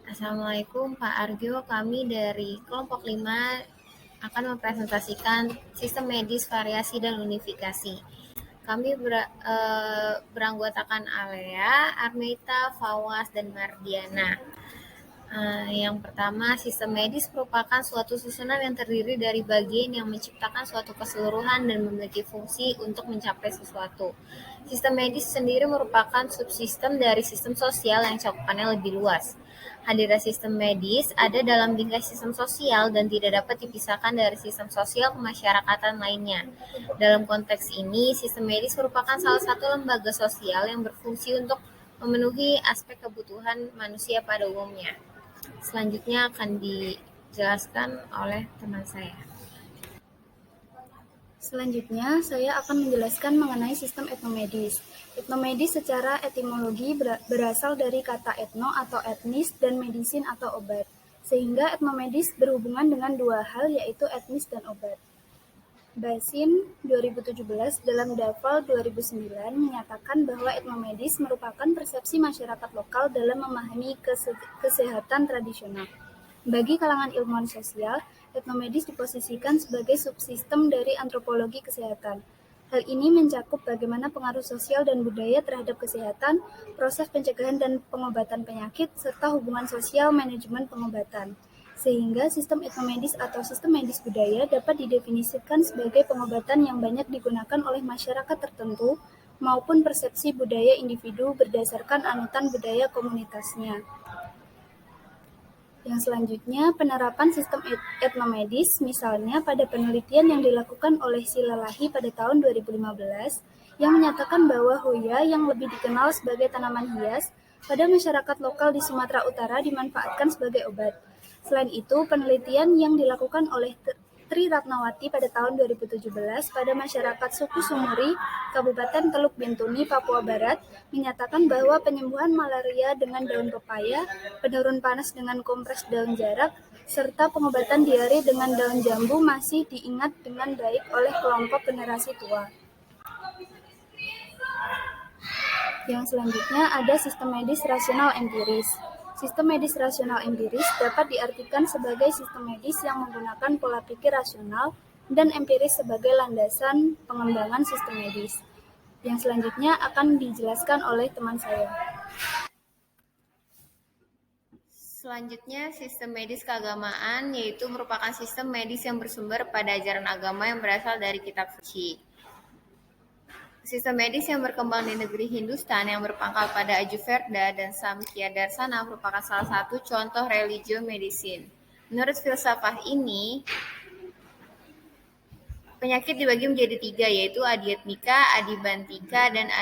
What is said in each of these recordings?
Assalamualaikum Pak Arjo, kami dari kelompok 5 akan mempresentasikan sistem medis, variasi, dan unifikasi. Kami beranggotakan Alea, Armita, Fawas, dan Mardiana. Yang pertama, sistem medis merupakan suatu susunan yang terdiri dari bagian yang menciptakan suatu keseluruhan dan memiliki fungsi untuk mencapai sesuatu. Sistem medis sendiri merupakan subsistem dari sistem sosial yang cakupannya lebih luas. Hadirnya sistem medis ada dalam bingkai sistem sosial dan tidak dapat dipisahkan dari sistem sosial kemasyarakatan lainnya. Dalam konteks ini, sistem medis merupakan salah satu lembaga sosial yang berfungsi untuk memenuhi aspek kebutuhan manusia pada umumnya. Selanjutnya akan dijelaskan oleh teman saya. Selanjutnya, saya akan menjelaskan mengenai sistem etnomedis. Etnomedis secara etimologi berasal dari kata etno atau etnis dan medisin atau obat, sehingga etnomedis berhubungan dengan dua hal, yaitu etnis dan obat. Basin 2017 dalam Dafal 2009 menyatakan bahwa etnomedis merupakan persepsi masyarakat lokal dalam memahami kesehatan tradisional. Bagi kalangan ilmuwan sosial, etnomedis diposisikan sebagai subsistem dari antropologi kesehatan. Hal ini mencakup bagaimana pengaruh sosial dan budaya terhadap kesehatan, proses pencegahan dan pengobatan penyakit, serta hubungan sosial manajemen pengobatan. Sehingga sistem etnomedis atau sistem medis budaya dapat didefinisikan sebagai pengobatan yang banyak digunakan oleh masyarakat tertentu maupun persepsi budaya individu berdasarkan anutan budaya komunitasnya. Yang selanjutnya, penerapan sistem etnomedis, misalnya pada penelitian yang dilakukan oleh Silalahi pada tahun 2015, yang menyatakan bahwa hoya yang lebih dikenal sebagai tanaman hias pada masyarakat lokal di Sumatera Utara dimanfaatkan sebagai obat. Selain itu, penelitian yang dilakukan oleh Tri Ratnawati pada tahun 2017 pada masyarakat suku Sumuri, Kabupaten Teluk Bintuni, Papua Barat, menyatakan bahwa penyembuhan malaria dengan daun pepaya, penurun panas dengan kompres daun jarak, serta pengobatan diare dengan daun jambu masih diingat dengan baik oleh kelompok generasi tua. Yang selanjutnya ada sistem medis rasional empiris. Sistem medis rasional empiris dapat diartikan sebagai sistem medis yang menggunakan pola pikir rasional dan empiris sebagai landasan pengembangan sistem medis. Yang selanjutnya akan dijelaskan oleh teman saya. Selanjutnya, sistem medis keagamaan, yaitu merupakan sistem medis yang bersumber pada ajaran agama yang berasal dari kitab suci. Sistem medis yang berkembang di negeri Hindustan yang berpangkal pada Ayurveda dan Samkhya Darsana merupakan salah satu contoh religio medicine. Menurut filsafat ini, penyakit dibagi menjadi 3, yaitu adiatmika, adibantika, dan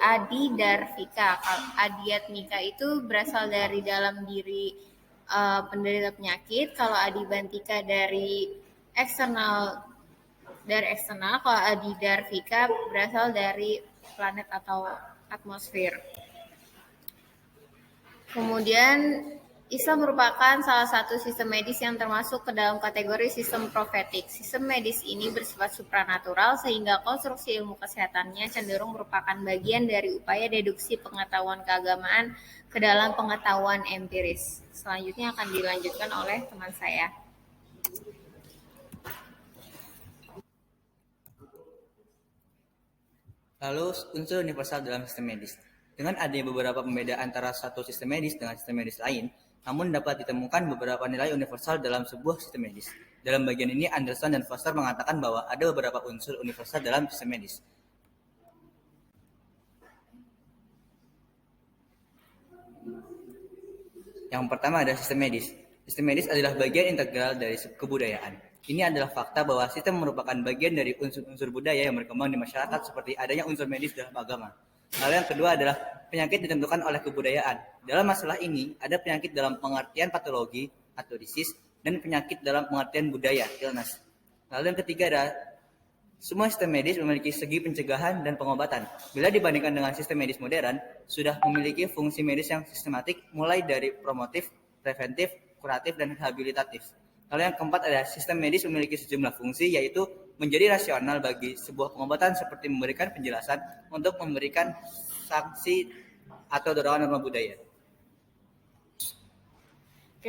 adidarvika. Adiatmika itu berasal dari dalam diri penderita penyakit, kalau adibantika dari eksternal, kalau adidarvika berasal dari planet atau atmosfer. Kemudian Islam merupakan salah satu sistem medis yang termasuk ke dalam kategori sistem profetik. Sistem medis ini bersifat supranatural sehingga konstruksi ilmu kesehatannya cenderung merupakan bagian dari upaya deduksi pengetahuan keagamaan ke dalam pengetahuan empiris. Selanjutnya akan dilanjutkan oleh teman saya. Lalu unsur universal dalam sistem medis. Dengan adanya beberapa pembedaan antara satu sistem medis dengan sistem medis lain, namun dapat ditemukan beberapa nilai universal dalam sebuah sistem medis. Dalam bagian ini, Anderson dan Foster mengatakan bahwa ada beberapa unsur universal dalam sistem medis. Yang pertama adalah sistem medis. Sistem medis adalah bagian integral dari kebudayaan. Ini adalah fakta bahwa sistem merupakan bagian dari unsur-unsur budaya yang berkembang di masyarakat seperti adanya unsur medis dalam agama. Lalu yang kedua adalah penyakit ditentukan oleh kebudayaan. Dalam masalah ini, ada penyakit dalam pengertian patologi atau disease dan penyakit dalam pengertian budaya, illness. Lalu yang ketiga adalah semua sistem medis memiliki segi pencegahan dan pengobatan. Bila dibandingkan dengan sistem medis modern, sudah memiliki fungsi medis yang sistematik mulai dari promotif, preventif, kuratif, dan rehabilitatif. Lalu yang keempat adalah sistem medis memiliki sejumlah fungsi, yaitu menjadi rasional bagi sebuah pengobatan seperti memberikan penjelasan untuk memberikan sanksi atau dorongan norma budaya.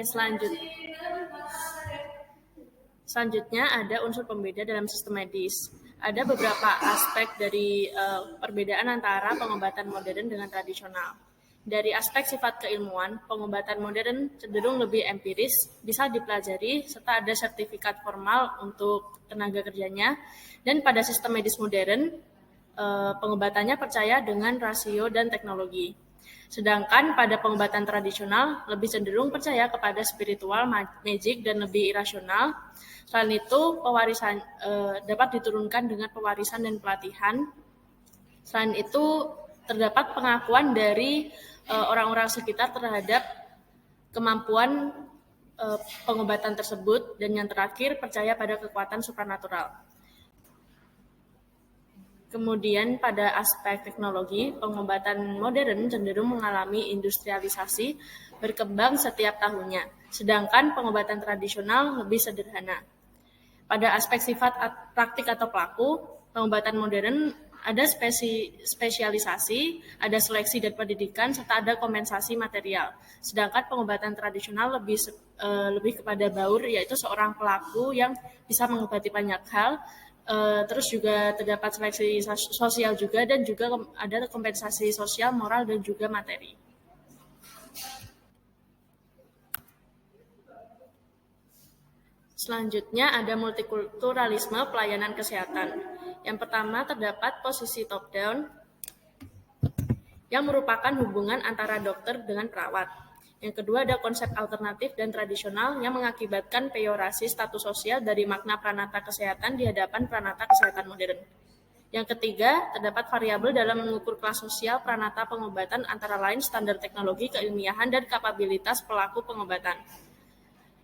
Oke, selanjutnya ada unsur pembeda dalam sistem medis. Ada beberapa aspek dari perbedaan antara pengobatan modern dengan tradisional. Dari aspek sifat keilmuan, pengobatan modern cenderung lebih empiris, bisa dipelajari, serta ada sertifikat formal untuk tenaga kerjanya. Dan pada sistem medis modern, pengobatannya percaya dengan rasio dan teknologi. Sedangkan pada pengobatan tradisional lebih cenderung percaya kepada spiritual, magic, dan lebih irasional. Selain itu, pewarisan dapat diturunkan dengan pewarisan dan pelatihan. Selain itu, terdapat pengakuan dari orang-orang sekitar terhadap kemampuan pengobatan tersebut. Dan yang terakhir, percaya pada kekuatan supranatural. Kemudian pada aspek teknologi, pengobatan modern cenderung mengalami industrialisasi berkembang setiap tahunnya, sedangkan pengobatan tradisional lebih sederhana. Pada aspek sifat praktik atau pelaku, pengobatan modern ada spesialisasi, ada seleksi dan pendidikan, serta ada kompensasi material. Sedangkan pengobatan tradisional lebih kepada baur, yaitu seorang pelaku yang bisa mengobati banyak hal. Terus juga terdapat seleksi sosial juga, dan juga ada kompensasi sosial, moral, dan juga materi. Selanjutnya ada multikulturalisme pelayanan kesehatan. Yang pertama terdapat posisi top-down yang merupakan hubungan antara dokter dengan perawat. Yang kedua ada konsep alternatif dan tradisional yang mengakibatkan peyorasi status sosial dari makna pranata kesehatan di hadapan pranata kesehatan modern. Yang ketiga, terdapat variabel dalam mengukur kelas sosial pranata pengobatan antara lain standar teknologi, keilmiahan, dan kapabilitas pelaku pengobatan.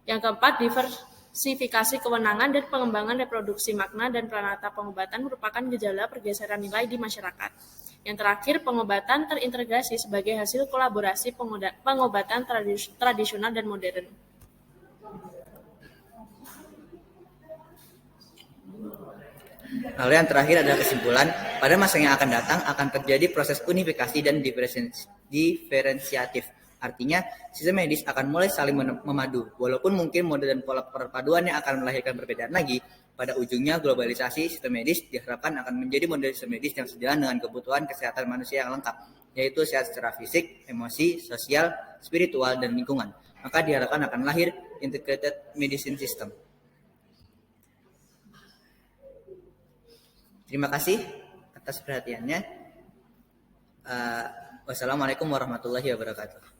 Yang keempat, diversifikasi kewenangan dan pengembangan reproduksi makna dan pranata pengobatan merupakan gejala pergeseran nilai di masyarakat. Yang terakhir, pengobatan terintegrasi sebagai hasil kolaborasi pengobatan tradisional dan modern. Lalu yang terakhir adalah kesimpulan, pada masa yang akan datang akan terjadi proses unifikasi dan diferensiatif. Artinya, sistem medis akan mulai saling memadu. Walaupun mungkin model dan pola perpaduannya akan melahirkan perbedaan lagi, pada ujungnya globalisasi sistem medis diharapkan akan menjadi model sistem medis yang sejalan dengan kebutuhan kesehatan manusia yang lengkap, yaitu sehat secara fisik, emosi, sosial, spiritual, dan lingkungan. Maka diharapkan akan lahir integrated medicine system. Terima kasih atas perhatiannya. Wassalamualaikum warahmatullahi wabarakatuh.